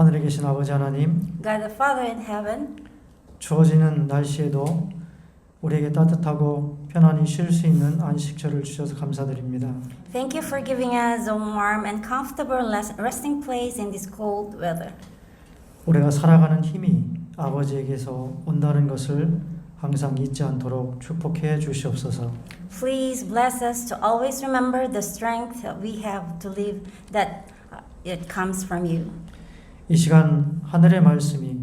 하늘에 계신 아버지 하나님, God the Father in heaven, 추워지는 날씨에도 우리에게 따뜻하고 편안히 쉴 수 있는 안식처를 주셔서 감사드립니다. thank you for giving us a warm and comfortable resting place in this cold weather. 우리가 살아가는 힘이 아버지에게서 온다는 것을 항상 잊지 않도록 축복해 주시옵소서. Please bless us to always remember the strength that we have to live, that it comes from you. 이 시간 하늘의 말씀이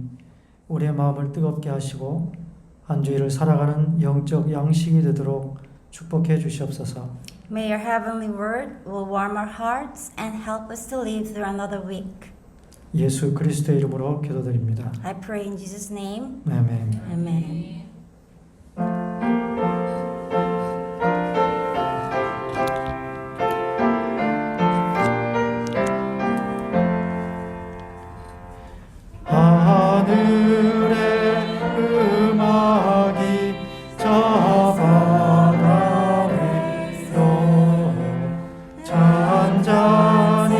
우리의 마음을 뜨겁게 하시고 한 주일을 살아가는 영적 양식이 되도록 축복해 주시옵소서. May your heavenly word will warm our hearts and help us to live through another week. 예수 그리스도의 이름으로 기도드립니다. I pray in Jesus' name. 아멘. Amen. 하늘의 음악이 저 바다에서 잔잔히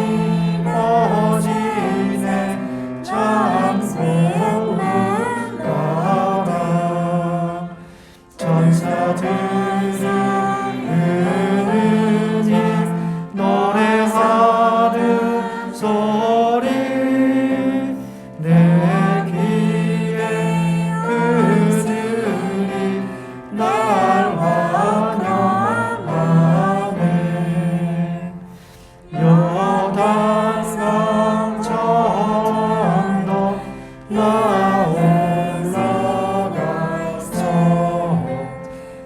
퍼지네 참 고운 나라 천사들이 은은히 노래하는 소리 내 귀에 그들이 날 환영하네 요단강 저언덕 나 올라가서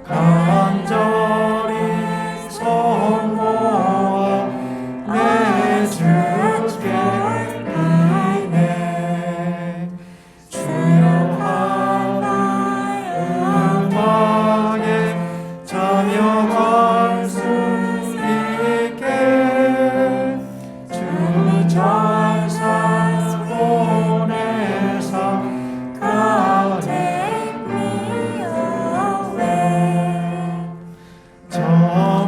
간절히 성모아 내 주께 비네 주여 하늘 음악에 참여할 수 있게 주 전사 보내사 Take me away. 저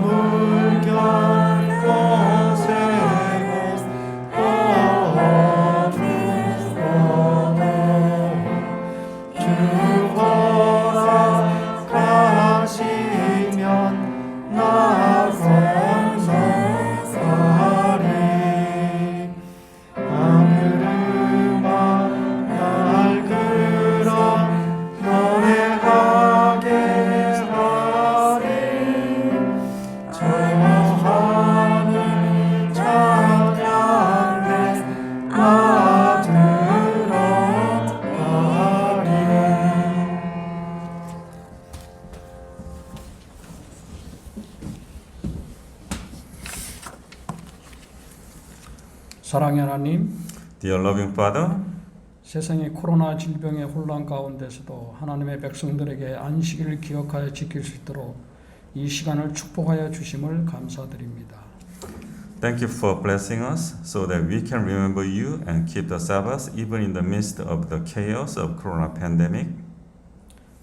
물결 곳에 주 허락하시면 나 건너가리 하늘 음악 날 끌어 노래하게 하리 저 하늘 찬양에 나 들어가리. 사랑의 하나님, Dear loving Father, 세상의 코로나 질병의 혼란 가운데서도 하나님의 백성들에게 안식일을 기억하여 지킬 수 있도록 이 시간을 축복하여 주심을 감사드립니다. thank you for blessing us so that we can remember you and keep the Sabbath even in the midst of the chaos of corona pandemic.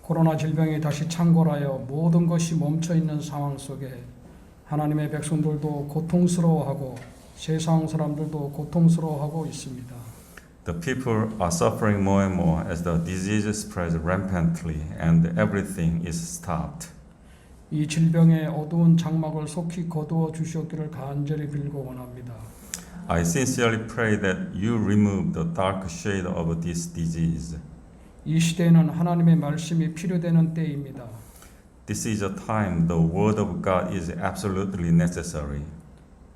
코로나 질병이 다시 창궐하여 모든 것이 멈춰 있는 상황 속에 하나님의 백성들도 고통스러워하고 세상 사람들도 고통스러워하고 있습니다. The people are suffering more and more as the disease spreads rampantly and everything is stopped. 이 질병의 어두운 장막을 속히 거두어 주시옵기를 간절히 빌고 원합니다. I sincerely pray that you remove the dark shade of this disease. 이 시대에는 하나님의 말씀이 필요되는 때입니다. This is a time the word of God is absolutely necessary.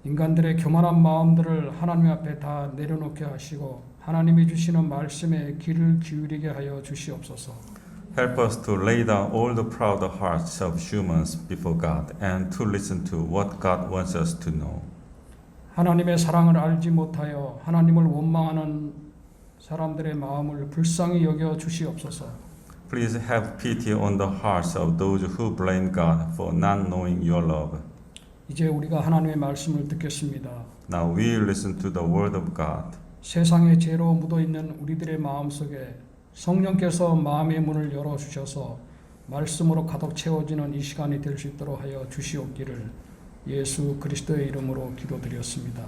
인간들의 교만한 마음들을 하나님 앞에 다 내려놓게 하시고 하나님이 주시는 말씀에 귀를 기울이게 하여 주시옵소서. Help us to lay down all the proud hearts of humans before God and to listen to what God wants us to know. 하나님의 사랑을 알지 못하여 하나님을 원망하는 사람들의 마음을 불쌍히 여겨 주시옵소서. Please have pity on the hearts of those who blame God for not knowing your love. 이제 우리가 하나님의 말씀을 듣겠습니다. Now we listen to the word of God. 세상의 죄로 묻어 있는 우리들의 마음 속에 성령께서 마음의 문을 열어 주셔서 말씀으로 가득 채워지는 이 시간이 될 수 있도록 하여 주시옵기를 예수 그리스도의 이름으로 기도드렸습니다.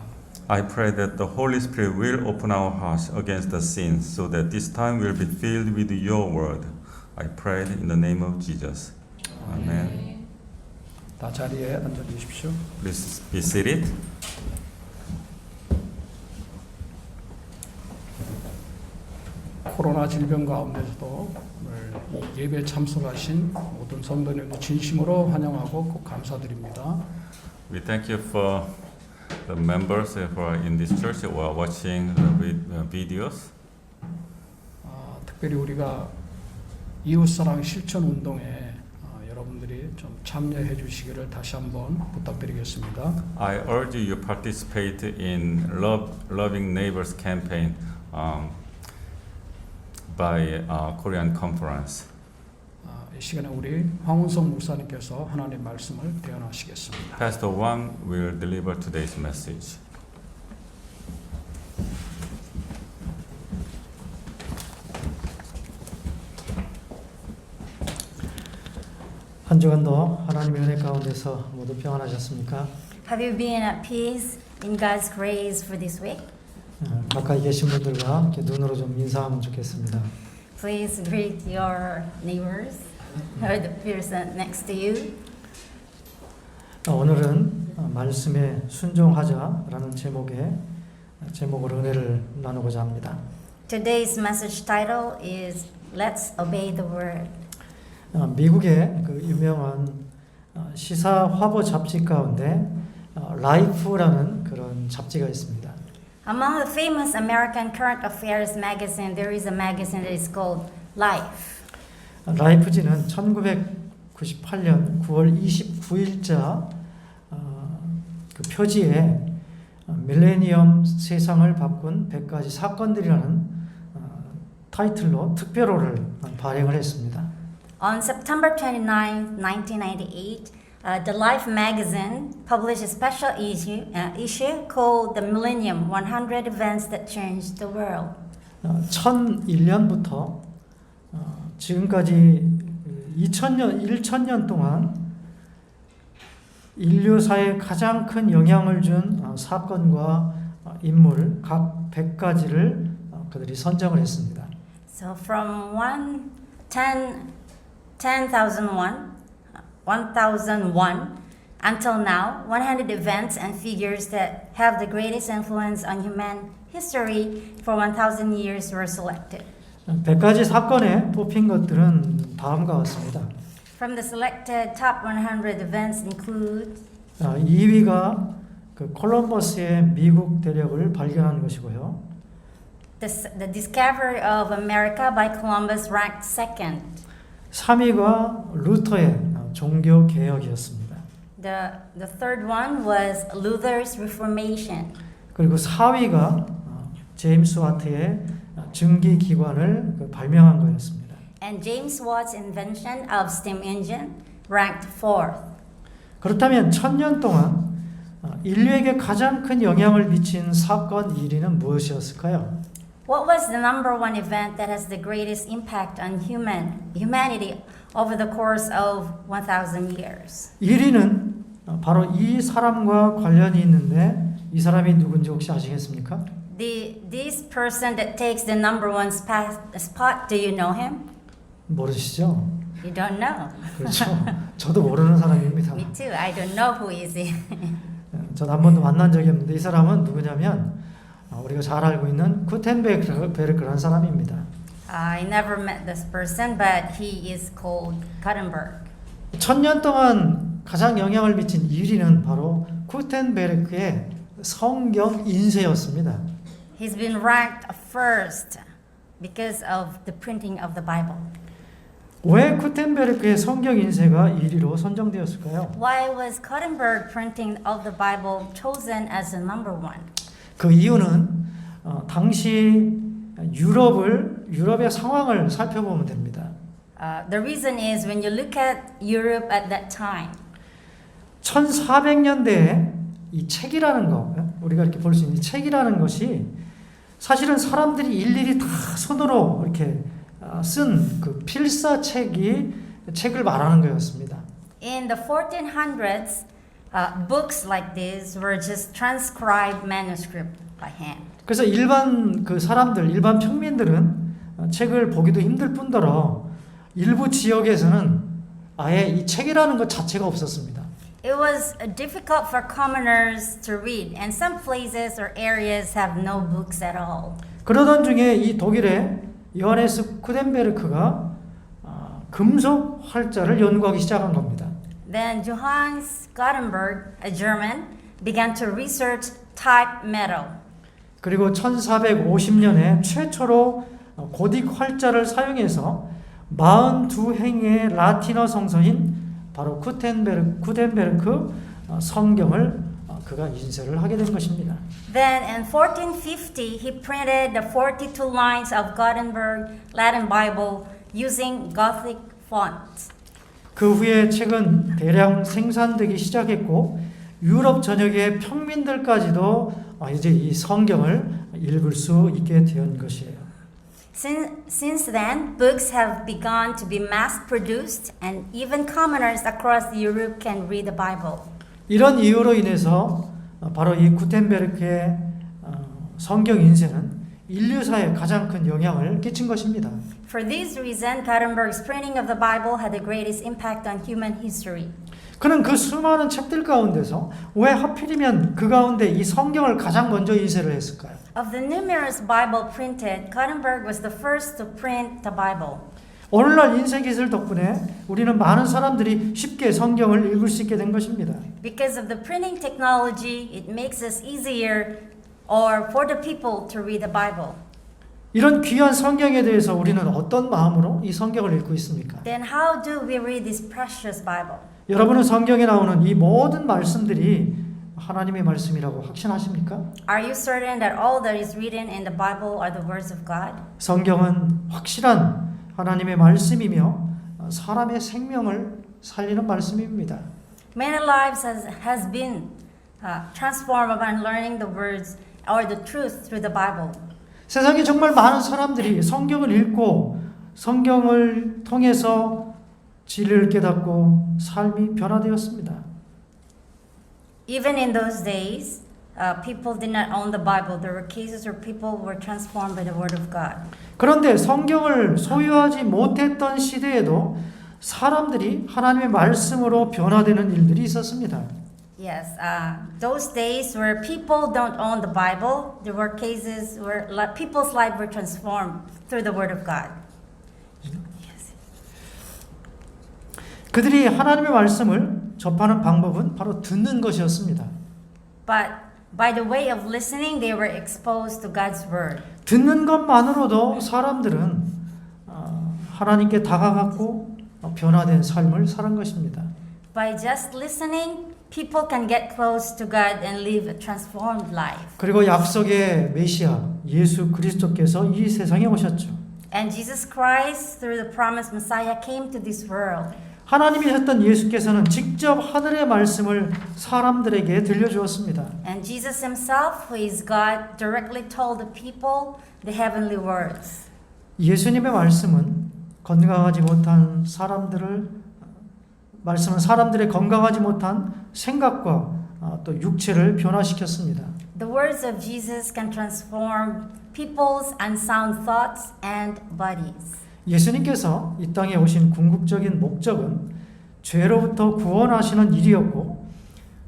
I pray that the Holy Spirit will open our hearts against the sins so that this time will be filled with your word. I pray in the name of Jesus. Amen. 다 자리에 앉아 주십시오. Please be seated. 코로나 질병 가운데서도 오늘 이 예배 참석하신 모든 성도님들 진심으로 환영하고 꼭 감사드립니다. We thank you for the members who are in this church who are watching the videos. 특별히 우리가 이웃사랑 실천 운동에 여러분들이 좀 참여해 주시기를 다시 한번 부탁드리겠습니다. I urge you to participate in Loving Neighbors campaign by Korean Conference. 이 시간에 우리 황운성 목사님께서 하나님 말씀을 대언하시겠습니다. Pastor Wang will deliver today's message. 한 주간도 하나님의 은혜 가운데서 모두 평안하셨습니까? Have you been at peace in God's grace for this week? 가까이 계신 분들과 이렇게 눈으로 좀 인사하면 좋겠습니다. Please greet your neighbors or the person next to you. 오늘은 말씀에 순종하자라는 제목으로 은혜를 나누고자 합니다. Today's message title is Let's Obey the Word. 미국의 그 유명한 시사 화보 잡지 가운데 라이프라는 그런 잡지가 있습니다. Among the famous American current affairs magazine, there is a magazine that is called Life. 라이프지는 1998년 9월 29일자 그 표지에 밀레니엄 세상을 바꾼 100가지 사건들이라는 타이틀로 특별호를 발행을 했습니다. On September 29, 1998, the Life magazine published a special issue called The Millennium 100 Events That Changed the World. 1001년부터 지금까지 1000년 동안 인류사에 가장 큰 영향을 준 사건과 인물 각 100가지를 그들이 선정을 했습니다. So from 1001 until now, 100 events and figures that have the greatest influence on human history for 1000 years were selected. 100가지 사건에 뽑힌 것들은 다음과 같습니다. From the selected top 100 events include 2위가 그 콜럼버스의 미국 대륙을 발견한 것이고요. the discovery of America by Columbus ranked second. 3위가 루터의 종교 개혁이었습니다. The third one was Luther's Reformation. 그리고 4위가 제임스 와트의 증기 기관을 발명한 거였습니다. And James Watt's invention of steam engine ranked fourth. 그렇다면 1000년 동안 인류에게 가장 큰 영향을 미친 사건 1위는 무엇이었을까요? What was the number one event that has the greatest impact on humanity over the course of 1000 years? 1위는 바로 이 사람과 관련이 있는데 이 사람이 누군지 혹시 아시겠습니까? This person that takes the number one spot, do you know him? 모르시죠? You don't know. 그렇죠. 저도 모르는 사람입니다. Me too. I don't know who is he. 저도 한 번도 만난 적이 없는데 이 사람은 누구냐면 우리가 잘 알고 있는 구텐베르크라는 사람입니다. I never met this person, but he is called Gutenberg. 1000년 동안 가장 영향을 미친 1위는 바로 구텐베르크의 성경 인쇄였습니다. He's been ranked first because of the printing of the Bible. 왜 구텐베르크의 성경 인쇄가 1위로 선정되었을까요? Why was Gutenberg printing of the Bible chosen as the number one? 그 이유는 당시 유럽의 상황을 살펴보면 됩니다. The reason is when you look at Europe at that time. 1400년대에 이 책이라는 거, 우리가 이렇게 볼 수 있는 책이라는 것이 사실은 사람들이 일일이 다 손으로 이렇게 쓴 그 필사책을 말하는 거였습니다. In the 1400s, books like this were just transcribed manuscript by hand. 그래서 일반 그 사람들, 일반 평민들은 책을 보기도 힘들 뿐더러 일부 지역에서는 아예 이 책이라는 것 자체가 없었습니다. It was difficult for commoners to read, and some places or areas have no books at all. 그러던 중에 이 독일의 요하네스 쿠덴베르크가 금속 활자를 연구하기 시작한 겁니다. Then Johannes Gutenberg, a German, began to research type metal. 그리고 1450년에 최초로 고딕 활자를 사용해서 42행의 라틴어 성서인 바로 구텐베르크 성경을 그가 인쇄를 하게 된 것입니다. Then in 1450, he printed the 42 lines of Gutenberg Latin Bible using Gothic font. 그 후에 책은 대량 생산되기 시작했고 유럽 전역의 평민들까지도 이제 이 성경을 읽을 수 있게 된 것이에요. Since then, books have begun to be mass-produced, and even commoners across Europe can read the Bible. 이런 이유로 인해서 바로 이 구텐베르크의 성경 인쇄는 인류사에 가장 큰 영향을 끼친 것입니다. For this reason, Gutenberg's printing of the Bible had the greatest impact on human history. 그는 그 수많은 책들 가운데서 왜 하필이면 그 가운데 이 성경을 가장 먼저 인쇄를 했을까요? Of the numerous Bible printed, Gutenberg was the first to print the Bible. 오늘날 인쇄 기술 덕분에 우리는 많은 사람들이 쉽게 성경을 읽을 수 있게 된 것입니다. Because of the printing technology, it makes us easier or for the people to read the Bible. 이런 귀한 성경에 대해서 우리는 어떤 마음으로 이 성경을 읽고 있습니까? Then how do we read this precious Bible? 여러분은 성경에 나오는 이 모든 말씀들이 하나님의 말씀이라고 확신하십니까? Are you certain that all that is written in the Bible are the words of God? 성경은 확실한 하나님의 말씀이며 사람의 생명을 살리는 말씀입니다. Many lives has been transformed by learning the words or the truth through the Bible. 세상에 정말 많은 사람들이 성경을 읽고 성경을 통해서 진리를 깨닫고 삶이 변화되었습니다. Even in those days, people did not own the Bible. There were cases where people were transformed by the Word of God. 그런데 성경을 소유하지 못했던 시대에도 사람들이 하나님의 말씀으로 변화되는 일들이 있었습니다. Yes, those days where people don't own the Bible, there were cases where people's lives were transformed through the Word of God. 그들이 하나님의 말씀을 접하는 방법은 바로 듣는 것이었습니다. But by the way of listening, they were exposed to God's Word. 듣는 것만으로도 사람들은 하나님께 다가갔고 변화된 삶을 사는 것입니다. By just listening, people can get close to God and live a transformed life. 그리고 약속의 메시아 예수 그리스도께서 이 세상에 오셨죠. And Jesus Christ, through the promised Messiah, came to this world. 하나님이셨던 예수께서는 직접 하늘의 말씀을 사람들에게 들려주었습니다. And Jesus himself, who is God, directly told the people the heavenly words. 예수님의 말씀은 사람들의 건강하지 못한 생각과 또 육체를 변화시켰습니다. The words of Jesus can transform people's unsound thoughts and bodies. 예수님께서 이 땅에 오신 궁극적인 목적은 죄로부터 구원하시는 일이었고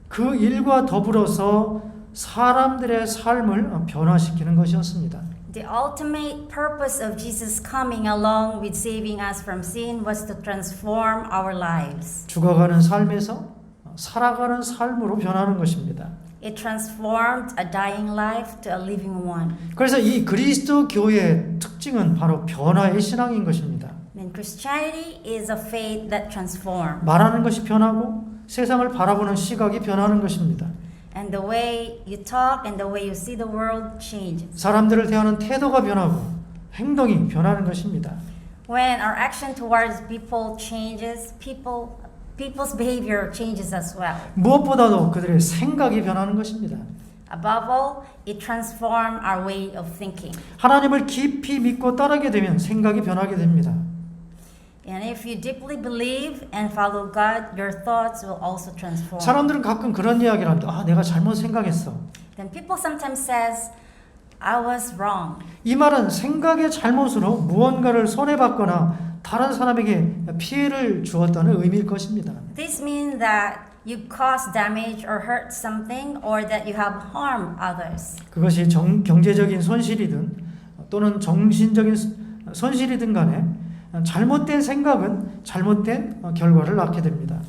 그 일과 더불어서 사람들의 삶을 변화시키는 것이었습니다. The ultimate purpose of Jesus coming along with saving us from sin was to transform our lives. 죽어가는 삶에서 살아가는 삶으로 변하는 것입니다. It transformed a dying life to a living one. 그래서 이 그리스도 교회의 특징은 바로 변화의 신앙인 것입니다. And Christianity is a faith that transforms. 말하는 것이 변하고 세상을 바라보는 시각이 변하는 것입니다. And the way you talk and the way you see the world changes. 사람들을 대하는 태도가 변하고 행동이 변하는 것입니다. When our action towards people changes, people's behavior changes as well. 무엇보다도 그들의 생각이 변하는 것입니다. Above all, it transforms our way of thinking. 하나님을 깊이 믿고 따르게 되면 생각이 변하게 됩니다. And if you deeply believe and follow God, your thoughts will also transform. 사람들은 가끔 그런 이야기를 합니다. 아, 내가 잘못 생각했어. Then people sometimes says, I was wrong. 이 말은 생각의 잘못으로 무언가를 손해받거나 다른 사람에게 피해를 주었다는 의미일 것입니다. This means that you caused damage or hurt something or that you have harmed others. 그것이 경제적인 손실이든 또는 정신적인 손실이든 간에 잘못된 생각은 잘못된 결과를 낳게 됩니다.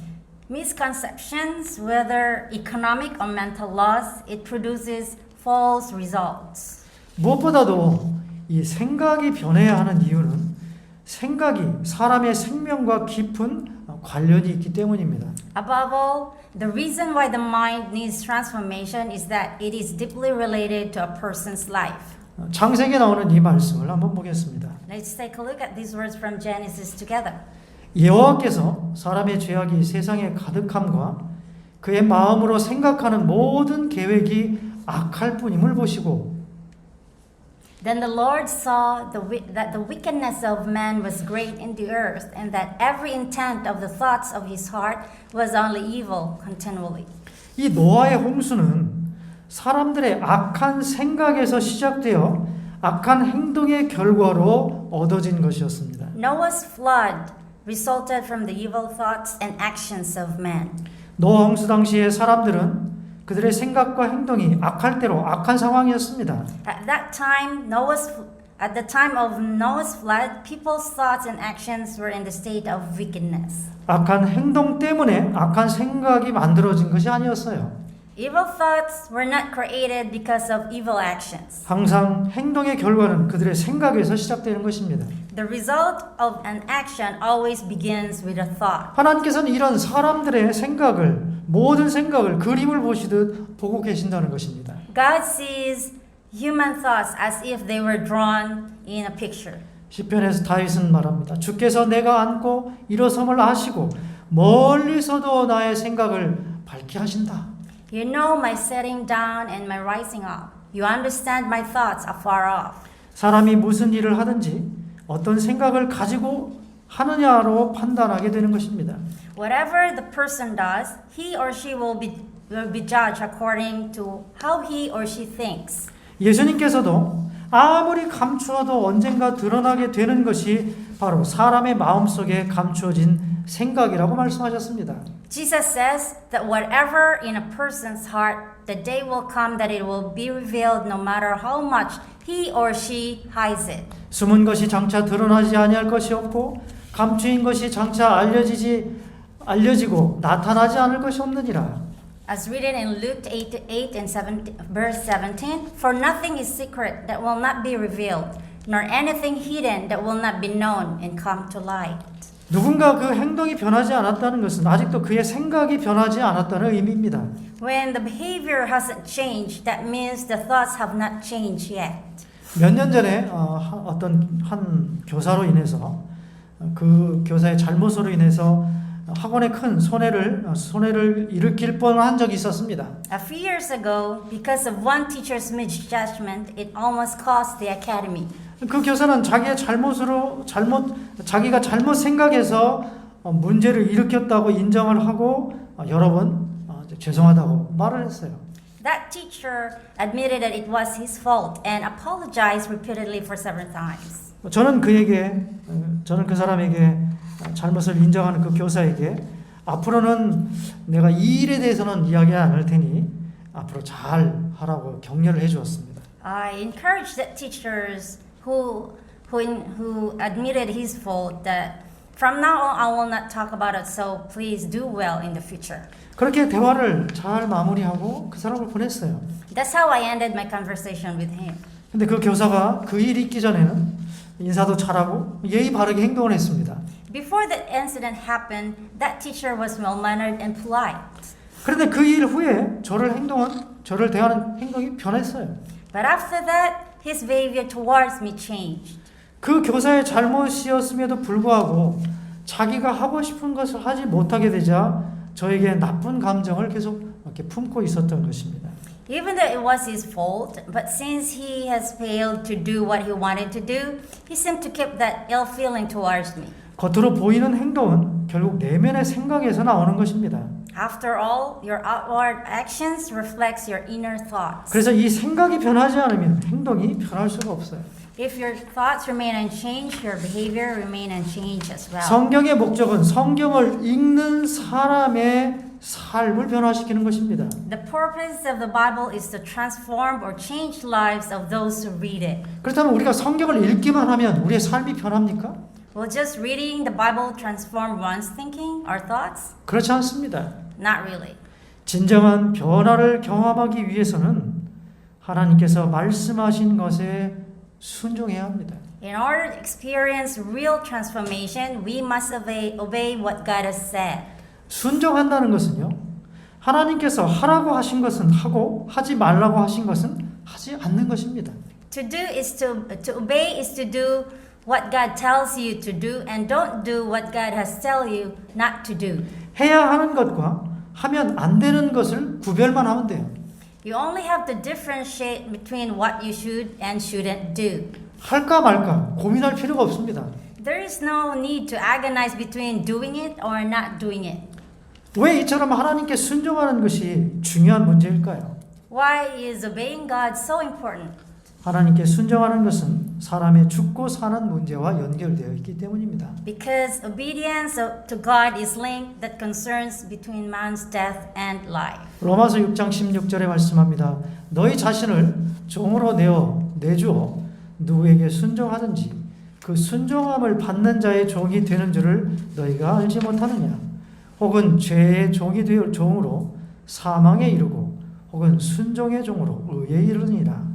Misconceptions, whether economic or mental loss, it produces false results. 무엇보다도 이 생각이 변해야 하는 이유는 생각이 사람의 생명과 깊은 관련이 있기 때문입니다. Above all, the reason why the mind needs transformation is that it is deeply related to a person's life. 창세기에 나오는 이 말씀을 한번 보겠습니다. Let's take a look at these words from Genesis together. 여호와께서 사람의 죄악이 세상에 가득함과 그의 마음으로 생각하는 모든 계획이 악할 뿐임을 보시고 Then the Lord saw that the wickedness of man was great in the earth, and that every intent of the thoughts of his heart was only evil continually. 이 노아의 홍수는 사람들의 악한 생각에서 시작되어 악한 행동의 결과로 얻어진 것이었습니다. Noah's flood resulted from the evil thoughts and actions of man. 노아 홍수 당시에 사람들은 그들의 생각과 행동이 악할 대로 악한 상황이었습니다. At the time of Noah's flood, people's thoughts and actions were in the state of wickedness. 악한 행동 때문에 악한 생각이 만들어진 것이 아니었어요. Evil thoughts were not created because of evil actions. 항상 행동의 결과는 그들의 생각에서 시작되는 것입니다. The result of an action always begins with a thought. 하나님께서는 이런 사람들의 생각을 모든 생각을 그림을 보시듯 보고 계신다는 것입니다. God sees human thoughts as if they were drawn in a picture. 시편에서 다윗은 말합니다. 주께서 내가 앉고 일어섬을 아시고 멀리서도 나의 생각을 밝게 하신다. You know my sitting down and my rising up. You understand my thoughts afar off. 사람이 무슨 일을 하든지 어떤 생각을 가지고 하느냐로 판단하게 되는 것입니다. Whatever the person does, he or she will be judged according to how he or she thinks. 예수님께서도 아무리 감추어도 언젠가 드러나게 되는 것이 바로 사람의 마음속에 감추어진 생각이라고 말씀하셨습니다. Jesus says that whatever in a person's heart, the day will come that it will be revealed no matter how much he or she hides it. 숨은 것이 장차 드러나지 아니할 것이 없고 감추인 것이 장차 알려지고 나타나지 않을 것이 없느니라. As written in Luke 8 and 7, verse 17, for nothing is secret that will not be revealed, nor anything hidden that will not be known and come to light. 누군가 그 행동이 변하지 않았다는 것은 아직도 그의 생각이 변하지 않았다는 의미입니다. When the behavior hasn't changed, that means the thoughts have not changed yet. 몇 년 전에 어떤 한 교사로 인해서 그 교사의 잘못으로 인해서 학원에 큰 손해를 일으킬 뻔한 적이 있었습니다. A few years ago, because of one teacher's misjudgment, it almost cost the academy. 그 교사는 자기가 잘못 생각해서 문제를 일으켰다고 인정을 하고 여러 번 죄송하다고 말을 했어요. That teacher admitted that it was his fault and apologized repeatedly for several times. 저는 그 사람에게 잘못을 인정하는 그 교사에게 앞으로는 내가 이 일에 대해서는 이야기 안 할 테니 앞으로 잘 하라고 격려를 해주었습니다. I encouraged that teachers who admitted his fault that from now on I will not talk about it, so please do well in the future. 그렇게 대화를 잘 마무리하고 그 사람을 보냈어요. That's how I ended my conversation with him. 근데 그 교사가 그 일이 있기 전에는 인사도 잘하고 예의 바르게 행동을 했습니다. Before that incident happened, that teacher was well-mannered and polite. 그런데 그 일 후에 저를 대하는 행동이 변했어요. But after that, his behavior towards me changed. 그 교사의 잘못이었음에도 불구하고 자기가 하고 싶은 것을 하지 못하게 되자 저에게 나쁜 감정을 계속 이렇게 품고 있었던 것입니다. Even though it was his fault, but since he has failed to do what he wanted to do, he seemed to keep that ill feeling towards me. 겉으로 보이는 행동은 결국 내면의 생각에서 나오는 것입니다. After all, your outward actions reflects your inner thoughts. 그래서 이 생각이 변하지 않으면 행동이 변할 수가 없어요. If your thoughts remain unchanged, your behavior remain unchanged as well. 성경의 목적은 성경을 읽는 사람의 삶을 변화시키는 것입니다. The purpose of the Bible is to transform or change lives of those who read it. 그렇다면 우리가 성경을 읽기만 하면 우리의 삶이 변합니까? Will just reading the Bible transform one's thinking or thoughts? 그렇지 않습니다. Not really. 진정한 변화를 경험하기 위해서는 하나님께서 말씀하신 것에 순종해야 합니다. In order to experience real transformation, we must obey what God has said. 순종한다는 것은요. 하나님께서 하라고 하신 것은 하고 하지 말라고 하신 것은 하지 않는 것입니다. To do is to obey is to do what God tells you to do and don't do what God has tell you not to do. 해야 하는 것과 하면 안 되는 것을 구별만 하면 돼요. You only have to differentiate between what you should and shouldn't do. 할까 말까 고민할 필요가 없습니다. There is no need to agonize between doing it or not doing it. 왜 이처럼 하나님께 순종하는 것이 중요한 문제일까요? Why is obeying God so important? 하나님께 순종하는 것은 사람의 죽고 사는 문제와 연결되어 있기 때문입니다. Because obedience to God is linked that concerns between man's death and life. 로마서 6장 16절에 말씀합니다. 너희 자신을 종으로 내주어 누구에게 순종하든지 그 순종함을 받는 자의 종이 되는 줄을 너희가 알지 못하느냐? 혹은 죄의 종이 되어 종으로 사망에 이르고 혹은 순종의 종으로 의에 이르느니라.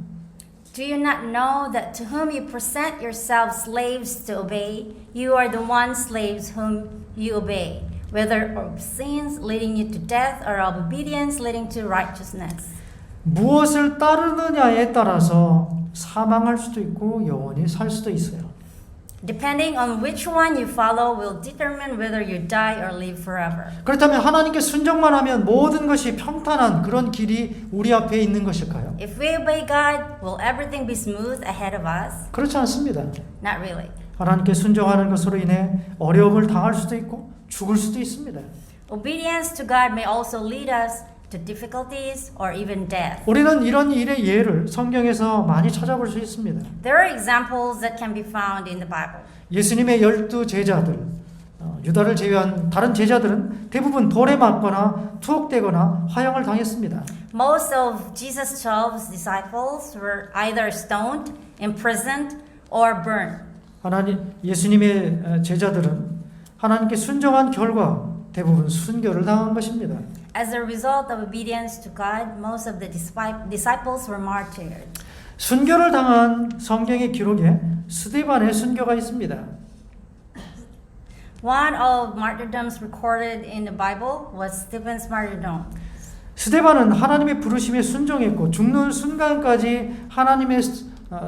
Do you not know that to whom you present yourselves slaves to obey, you are the one slaves whom you obey, whether of sins leading you to death or of obedience leading to righteousness? 무엇을 따르느냐에 따라서 사망할 수도 있고 영원히 살 수도 있어요. Depending on which one you follow will determine whether you die or live forever. 그렇다면 하나님께 순종만 하면 모든 것이 평탄한 그런 길이 우리 앞에 있는 것일까요? If we obey God, will everything be smooth ahead of us? 그렇지 않습니다. Not really. 하나님께 순종하는 것으로 인해 어려움을 당할 수도 있고 죽을 수도 있습니다. Obedience to God may also lead us to difficulties or even death. 우리는 이런 일의 예를 성경에서 많이 찾아볼 수 있습니다. There are examples that can be found in the Bible. 예수님의 12 제자들, 유다를 제외한 다른 제자들은 대부분 돌에 맞거나 투옥되거나 화형을 당했습니다. Most of Jesus' 12 disciples were either stoned, imprisoned, or burned. 예수님의 제자들은 하나님께 순종한 결과 대부분 순교를 당한 것입니다. As a result of obedience to God, most of the disciples were martyred. 순교를 당한 성경의 기록에 스데반의 순교가 있습니다. One of martyrdoms recorded in the Bible was Stephen's martyrdom. 스데반은 하나님의 부르심에 순종했고 죽는 순간까지 하나님의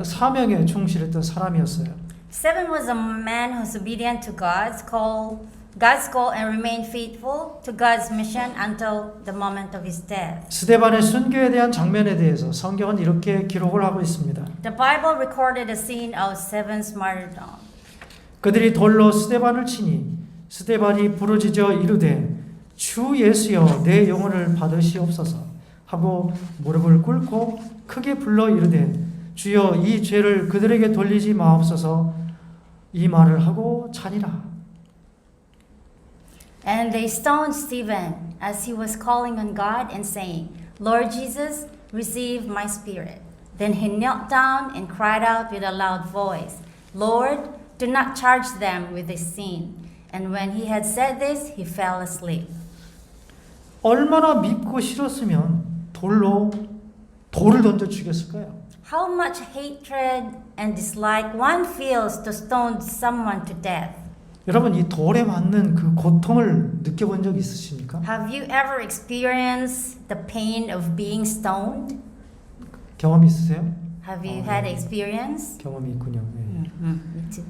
사명에 충실했던 사람이었어요. Stephen was a man who's obedient to God's call and remained faithful to God's mission until the moment of his death. 스데반의 순교에 대한 장면에 대해서 성경은 이렇게 기록을 하고 있습니다. The Bible recorded a scene of Stephen's martyrdom. 그들이 돌로 스데반을 치니 스데반이 부르짖어 이르되 주 예수여 내 영혼을 받으시옵소서 하고 무릎을 꿇고 크게 불러 이르되 주여 이 죄를 그들에게 돌리지 마옵소서 이 말을 하고 자니라. And they stoned Stephen as he was calling on God and saying, Lord Jesus, receive my spirit. Then he knelt down and cried out with a loud voice, Lord, do not charge them with this sin. And when he had said this, he fell asleep. 얼마나 밉고 싫었으면 돌을 던져 죽였을까요? How much hatred and dislike one feels to stone someone to death. 여러분 이 돌에 맞는 그 고통을 느껴본 적 있으십니까? Have you ever experienced the pain of being stoned? 경험 있으세요? Have you had experience? 경험이 있군요. 네. Me too.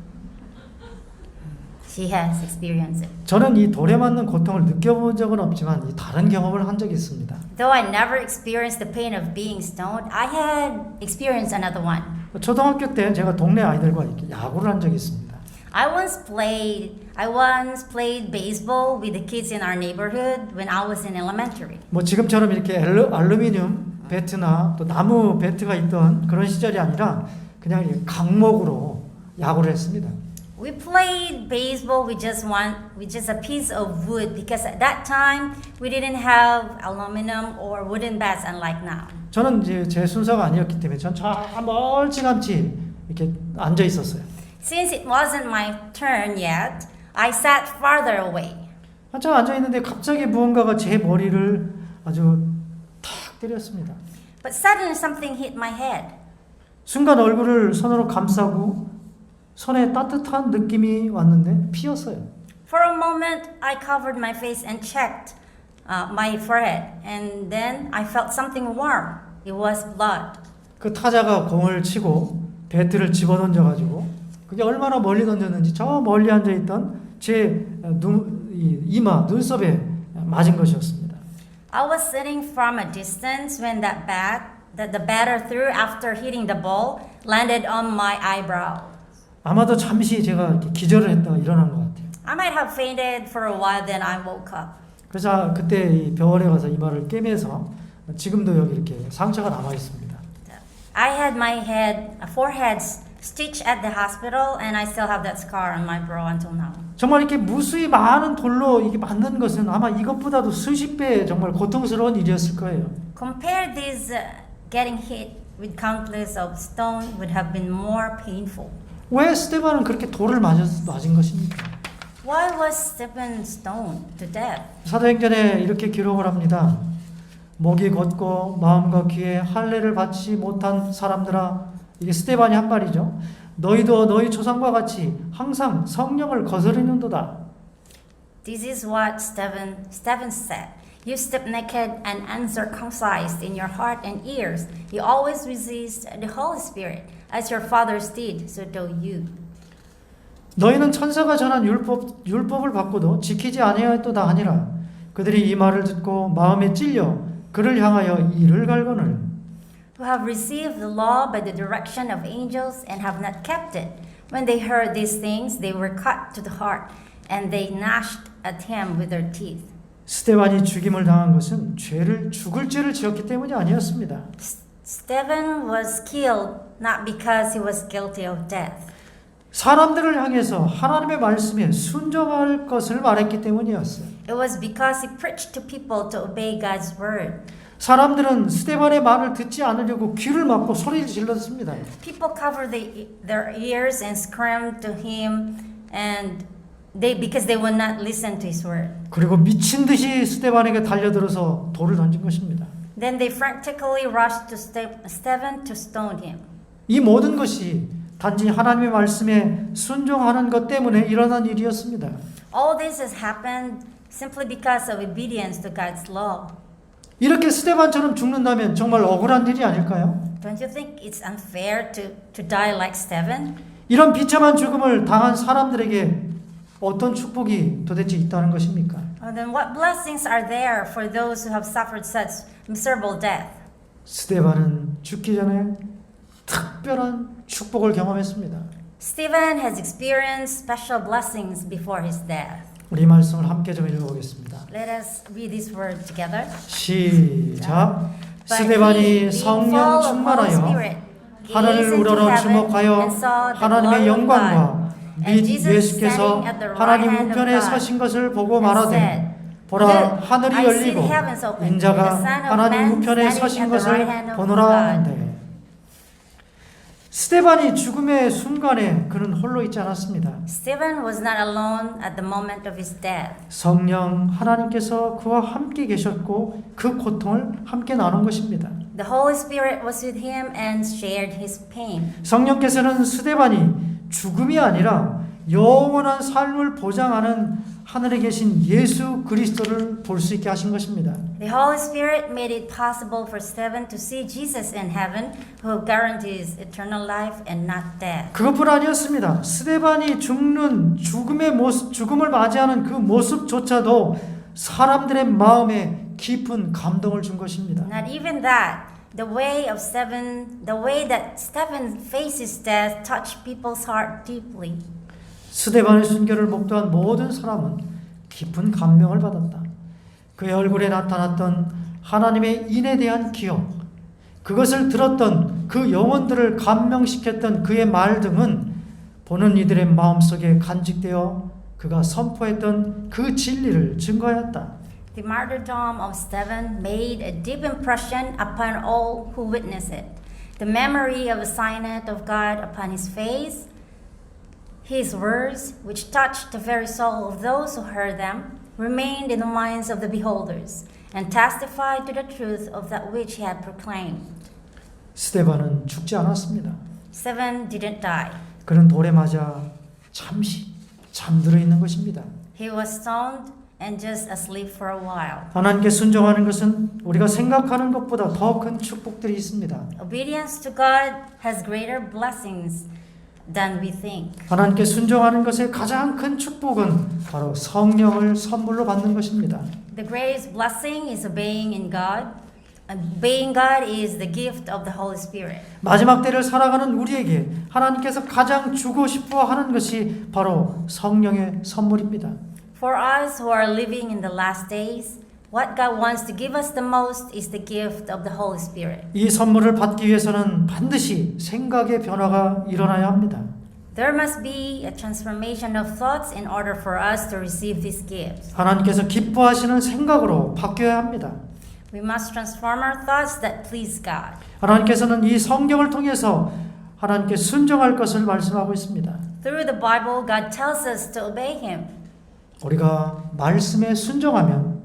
She has experienced it. 저는 이 돌에 맞는 고통을 느껴본 적은 없지만 이 다른 경험을 한 적이 있습니다. Though I never experienced the pain of being stoned, I had experienced another one. 초등학교 때 제가 동네 아이들과 이렇게 야구를 한 적이 있습니다. I once played I once played baseball with the kids in our neighborhood when I was in elementary. 뭐 지금처럼 이렇게 알루미늄 배트나 또 나무 배트가 있던 그런 시절이 아니라 그냥 이렇게 강목으로 야구를 했습니다. We played baseball with just a piece of wood because at that time we didn't have aluminum or wooden bats unlike now. 저는 이제 제 순서가 아니었기 때문에 전 저 멀찌감치 이렇게 앉아 있었어요. Since it wasn't my turn yet, I sat farther away. 한참 앉아 있는데 갑자기 무언가가 제 머리를 아주 탁 때렸습니다. But suddenly something hit my head. 순간 얼굴을 손으로 감싸고 손에 따뜻한 느낌이 왔는데 피었어요. For a moment, I covered my face and checked my forehead, and then I felt something warm. It was blood. 그 타자가 공을 치고 배트를 집어던져 가지고 그게 얼마나 멀리 던졌는지 저 멀리 앉아 있던 제 이마 눈썹에 맞은 것이었습니다. I was sitting from a distance when that the batter threw after hitting the ball landed on my eyebrow. 아마도 잠시 제가 이렇게 기절을 했다가 일어난 것 같아요. I might have fainted for a while, then I woke up. 그래서 그때 이 병원에 가서 이마를 꿰매서 지금도 여기 이렇게 상처가 남아 있습니다. I had my forehead stitched at the hospital, and I still have that scar on my brow until now. 정말 이렇게 무수히 많은 돌로 이게 맞는 것은 아마 이것보다도 수십 배 정말 고통스러운 일이었을 거예요. Compare this getting hit with countless of stone would have been more painful. 왜 스테반은 그렇게 돌을 맞은 것입니까? Why was Stephen stoned to death? 사도행전에 이렇게 기록을 합니다. 목이 곧고 마음과 귀에 할례를 받지 못한 사람들아, 이게 스테반이 한 말이죠. 너희도 너희 조상과 같이 항상 성령을 거스르는도다. This is what Stephen said. You step naked and uncircumcised in your heart and ears. You always resist the Holy Spirit, as your fathers did, so do you. 너희는 천사가 전한 율법을 받고도 지키지 아니하였도다 하니라. 그들이 이 말을 듣고 마음에 찔려 그를 향하여 이를 갈거늘. Who have received the law by the direction of angels and have not kept it. When they heard these things, they were cut to the heart, and they gnashed at him with their teeth. 스테반이 죽임을 당한 것은 죽을 죄를 지었기 때문이 아니었습니다. Stephen was killed not because he was guilty of death. 사람들을 향해서 하나님의 말씀에 순종할 것을 말했기 때문이었어요. It was because he preached to people to obey God's word. 사람들은 스테반의 말을 듣지 않으려고 귀를 막고 소리를 질렀습니다. People covered their ears and screamed to him, and because they would not listen to his word. 그리고 미친 듯이 스테반에게 달려들어서 돌을 던진 것입니다. Then they frantically rushed to Stephen to stone him. 이 모든 것이 단지 하나님의 말씀에 순종하는 것 때문에 일어난 일이었습니다. All this has happened simply because of obedience to God's law. 이렇게 스테반처럼 죽는다면 정말 억울한 일이 아닐까요? Don't you think it's unfair to die like Stephen? 이런 비참한 죽음을 당한 사람들에게 어떤 축복이 도대체 있다는 것입니까? Then what blessings are there for those who have suffered such miserable death? 스테반은 죽기 전에 특별한 축복을 경험했습니다. Stephen has experienced special blessings before his death. 우리 말씀을 함께 좀 읽어보겠습니다. Let us read this word together. 시작. But 스테반이 he, being 성령 full of Holy 충만하여 Spirit, 하늘을 gazed into 우러러 heaven 주목하여 and saw the 하나님의 glory of 영광과 God, 및 and Jesus 예수께서 standing at the right 하나님 hand of 우편에 God, 서신 것을 보고 and 말하되 said, 보라 Look, 하늘이 I see 열리고 the heavens open, and the 인자가 Son of 하나님 Man 우편에 standing 서신 at the 것을 right hand of 보노라 God. 하는데 스테반이 죽음의 순간에 그는 홀로 있지 않았습니다. Stephen was not alone at the moment of his death. 성령 하나님께서 그와 함께 계셨고 그 고통을 함께 나눈 것입니다. The Holy Spirit was with him and shared his pain. 성령께서는 스데반이 죽음이 아니라 영원한 삶을 보장하는 하늘에 계신 예수 그리스도를 볼 수 있게 하신 것입니다. The Holy Spirit made it possible for Stephen to see Jesus in heaven, who guarantees eternal life and not death. 그것뿐 아니었습니다. 스데반이 죽음을 맞이하는 그 모습조차도 사람들의 마음에 깊은 감동을 준 것입니다. Not even that. The way that Stephen faces death touched people's heart deeply. 스데반의 순교를 목도한 모든 사람은 깊은 감명을 받았다. 그의 얼굴에 나타났던 하나님의 인에 대한 기억, 그것을 들었던 그 영혼들을 감명시켰던 그의 말 등은 보는 이들의 마음속에 간직되어 그가 선포했던 그 진리를 증거하였다. The martyrdom of Stephen made a deep impression upon all who witnessed it. The memory of the signet of God upon his face, his words, which touched the very soul of those who heard them, remained in the minds of the beholders, and testified to the truth of that which he had proclaimed. 스데반은 죽지 않았습니다. Stephen didn't die. 그는 돌에 맞아 잠시 잠들어 있는 것입니다. He was stoned and just asleep for a while. 하나님께 순종하는 것은 우리가 생각하는 것보다 더 큰 축복들이 있습니다. Obedience to God has greater blessings than we think. 하나님께 순종하는 것의 가장 큰 축복은 바로 성령을 선물로 받는 것입니다. The greatest blessing is obeying in God. Obeying God is the gift of the Holy Spirit. 마지막 때를 살아가는 우리에게 하나님께서 가장 주고 싶어 하는 것이 바로 성령의 선물입니다. For us who are living in the last days, what God wants to give us the most is the gift of the Holy Spirit. 이 선물을 받기 위해서는 반드시 생각의 변화가 일어나야 합니다. There must be a transformation of thoughts in order for us to receive these gifts. 하나님께서 기뻐하시는 생각으로 바뀌어야 합니다. We must transform our thoughts that please God. 하나님께서는 이 성경을 통해서 하나님께 순종할 것을 말씀하고 있습니다. Through the Bible, God tells us to obey Him. 우리가 말씀에 순종하면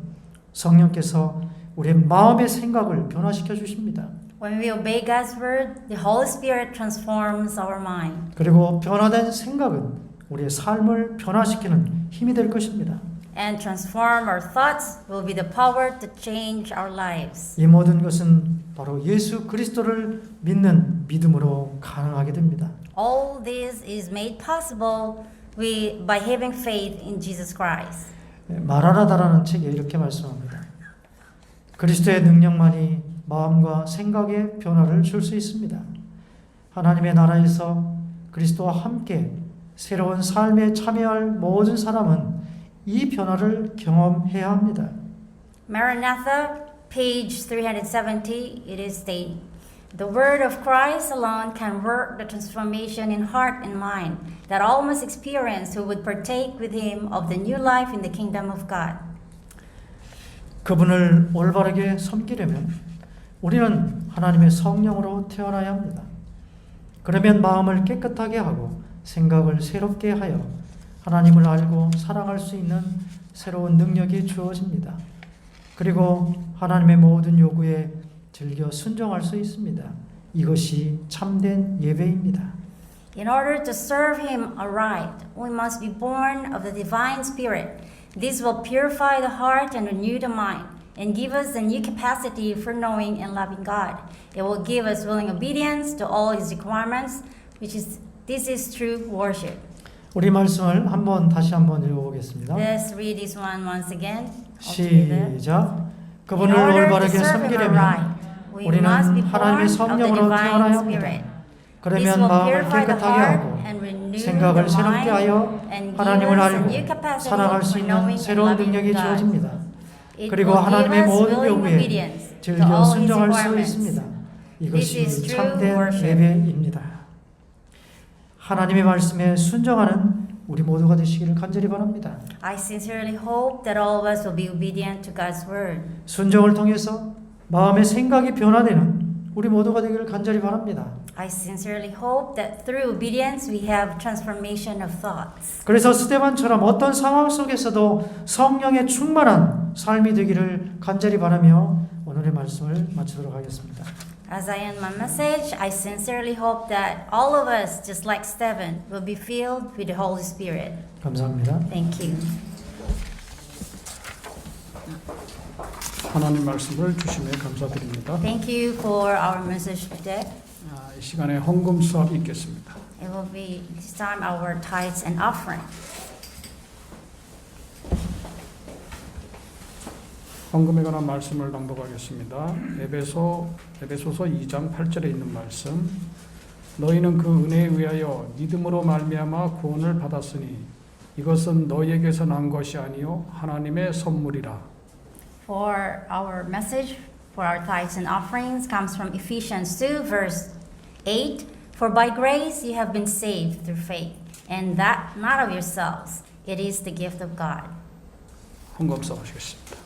성령께서 우리의 마음의 생각을 변화시켜 주십니다. When we obey God's word, the Holy Spirit transforms our mind. 그리고 변화된 생각은 우리의 삶을 변화시키는 힘이 될 것입니다. And transform our thoughts will be the power to change our lives. 이 모든 것은 바로 예수 그리스도를 믿는 믿음으로 가능하게 됩니다. All this is made possible by having faith in Jesus Christ. 마라나다라는 책에 이렇게 말씀합니다. 그리스도의 능력만이 마음과 생각의 변화를 줄 수 있습니다. 하나님의 나라에서 그리스도와 함께 새로운 삶에 참여할 모든 사람은 이 변화를 경험해야 합니다. Maranatha, page 370, it is stated, the word of Christ alone can work the transformation in heart and mind that all must experience who would partake with him of the new life in the kingdom of God. 그분을 올바르게 섬기려면 우리는 하나님의 성령으로 태어나야 합니다. 그러면 마음을 깨끗하게 하고 생각을 새롭게 하여 하나님을 알고 사랑할 수 있는 새로운 능력이 주어집니다. 그리고 하나님의 모든 요구에 즐겨 순종할 수 있습니다. 이것이 참된 예배입니다. In order to serve him aright, we must be born of the divine spirit. This will purify the heart and renew the mind and give us a new capacity for knowing and loving God. It will give us willing obedience to all his requirements, this is true worship. 우리 말씀을 다시 한번 읽어보겠습니다. Let's read this one once again. altogether. 시작. In 그분을 order to 올바르게 serve him 섬기려면 aright, we 우리는 must be 하나님의 born of the 성령으로 태어나야 divine 합니다. spirit. This 그러면 will 마음을 purify the 깨끗하게 heart 하고 and renew 생각을 the 새롭게 mind 하여 and give 하나님을 us a 알고 new capacity 사랑할 수 for 있는 knowing and 새로운 loving 능력이 God. 주어집니다. It 그리고 will give 하나님의 us 모든 willing 요구에 obedience to 즐겨 all his 순종할 수 requirements. 있습니다. This 이것이 is true 참된 worship. 예배입니다. 하나님의 말씀에 순종하는 우리 모두가 되시기를 간절히 바랍니다. I sincerely hope that all of us will be obedient to God's word. 순종을 통해서 마음의 생각이 변화되는 우리 모두가 되기를 간절히 바랍니다. I sincerely hope that through obedience we have transformation of thoughts. 그래서 스데반처럼 어떤 상황 속에서도 성령의 충만한 삶이 되기를 간절히 바라며 오늘의 말씀을 마치도록 하겠습니다. As I end my message, I sincerely hope that all of us, just like Stephen, will be filled with the Holy Spirit. 감사합니다. Thank you. 하나님 말씀을 주심에 감사드립니다. Thank you for our message today. 이 시간에 헌금 수업 있겠습니다. It will be this time our tithes and offering. 헌금에 관한 말씀을 낭독하겠습니다. 에베소서 2장 8절에 있는 말씀. 너희는 그 은혜에 의하여 믿음으로 말미암아 구원을 받았으니 이것은 너희에게서 난 것이 아니요 하나님의 선물이라. For our message for our tithes and offerings comes from Ephesians 2 verse 8. For by grace you have been saved through faith, and that not of yourselves. It is the gift of God. 헌금서 하시겠습니다.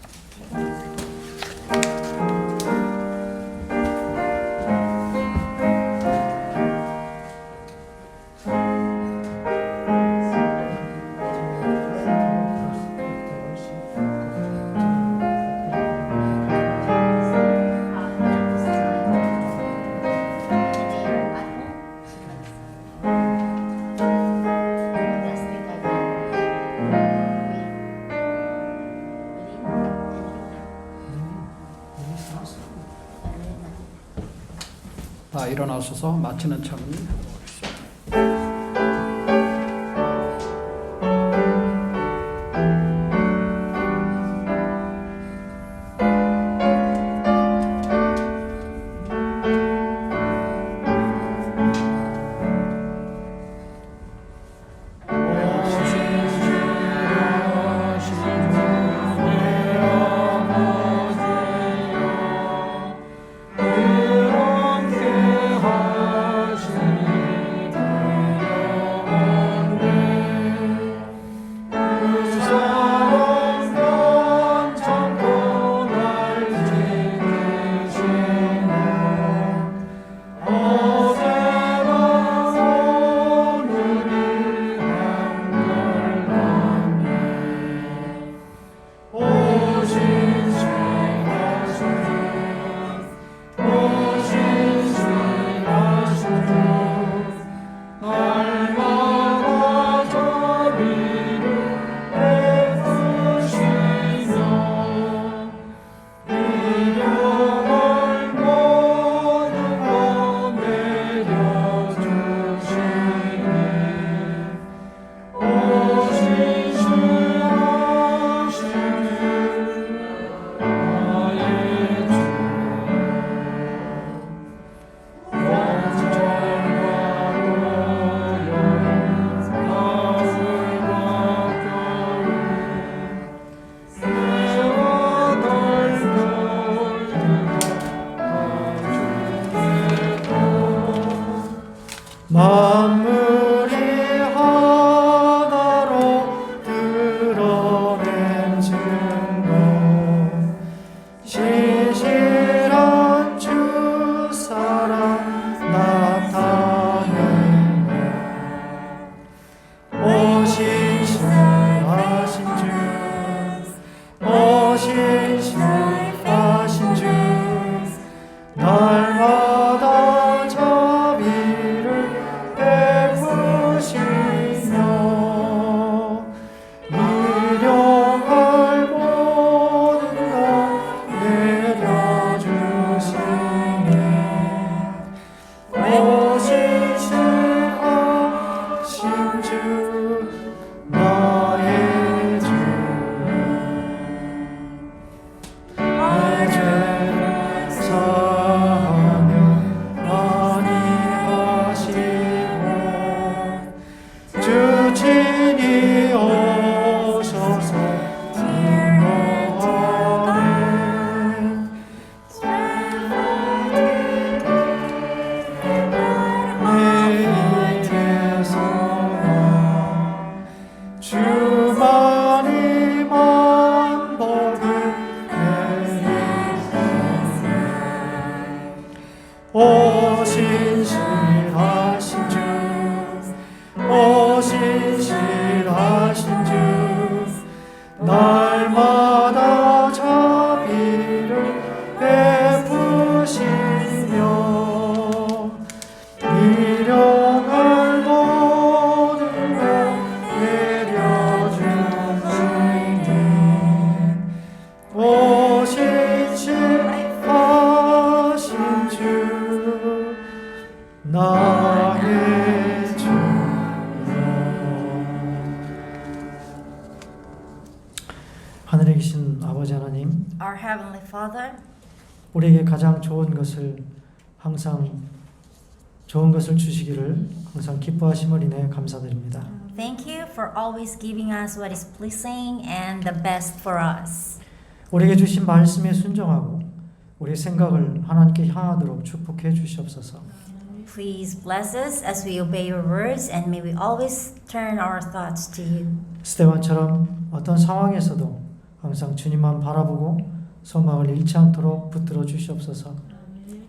다 일어나셔서 마치는 찬양 해보겠습니다. 만물이 하나로 드러낸 증거 신실한 주 사랑 나타내며 오 신실하신 주 날마다 자비를 베푸시며 일용할 모든 것 내려주시네 오 신실하신 주 나의 주 나의 죄를 사하며 많이 하시고 주 친히 오셔서 인도하네 내 입에서나 주만이 만복을 내리시네 오 신실하신 주 오 신실하신 주 날마다 자비를 베푸시며 일용할 모든 것 내려주시네 오 신실하신 주 나의 주 하늘에 계신 아버지 하나님 Our Heavenly Father, 우리에게 가장 좋은 것을 항상 좋은 것을 주시기를 항상 기뻐하심을 인해 감사드립니다. Thank you for always giving us what is pleasing and the best for us. 우리에게 주신 말씀에 순종하고 우리의 생각을 하나님께 향하도록 축복해 주시옵소서. Please bless us as we obey your words, and may we always turn our thoughts to you. 스데반처럼 어떤 상황에서도 항상 주님만 바라보고 소망을 잃지 않도록 붙들어 주시옵소서.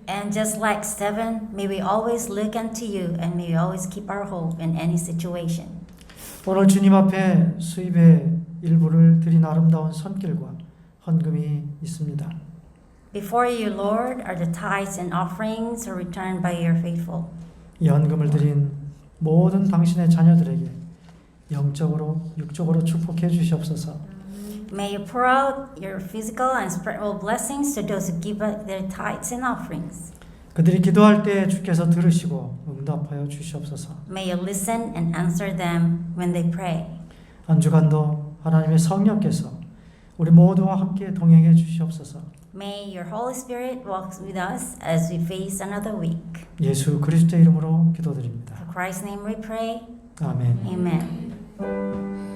And just like Stephen, may we always look unto you, and may we always keep our hope in any situation. 오늘 주님 앞에 수입의 일부를 드린 아름다운 손길과 헌금이 있습니다. Before you, Lord, are the tithes and offerings returned by your faithful. 이 헌금을 드린 모든 당신의 자녀들에게 영적으로 육적으로 축복해 주시옵소서. May you pour out your physical and spiritual blessings to those who give up their tithes and offerings. 그들이 기도할 때 주께서 들으시고 응답하여 주시옵소서. May you listen and answer them when they pray. 한 주간도 하나님의 성령께서 우리 모두와 함께 동행해 주시옵소서. May your Holy Spirit walk with us as we face another week. 예수 그리스도의 이름으로 기도드립니다. In Christ's name we pray. 아멘. Amen.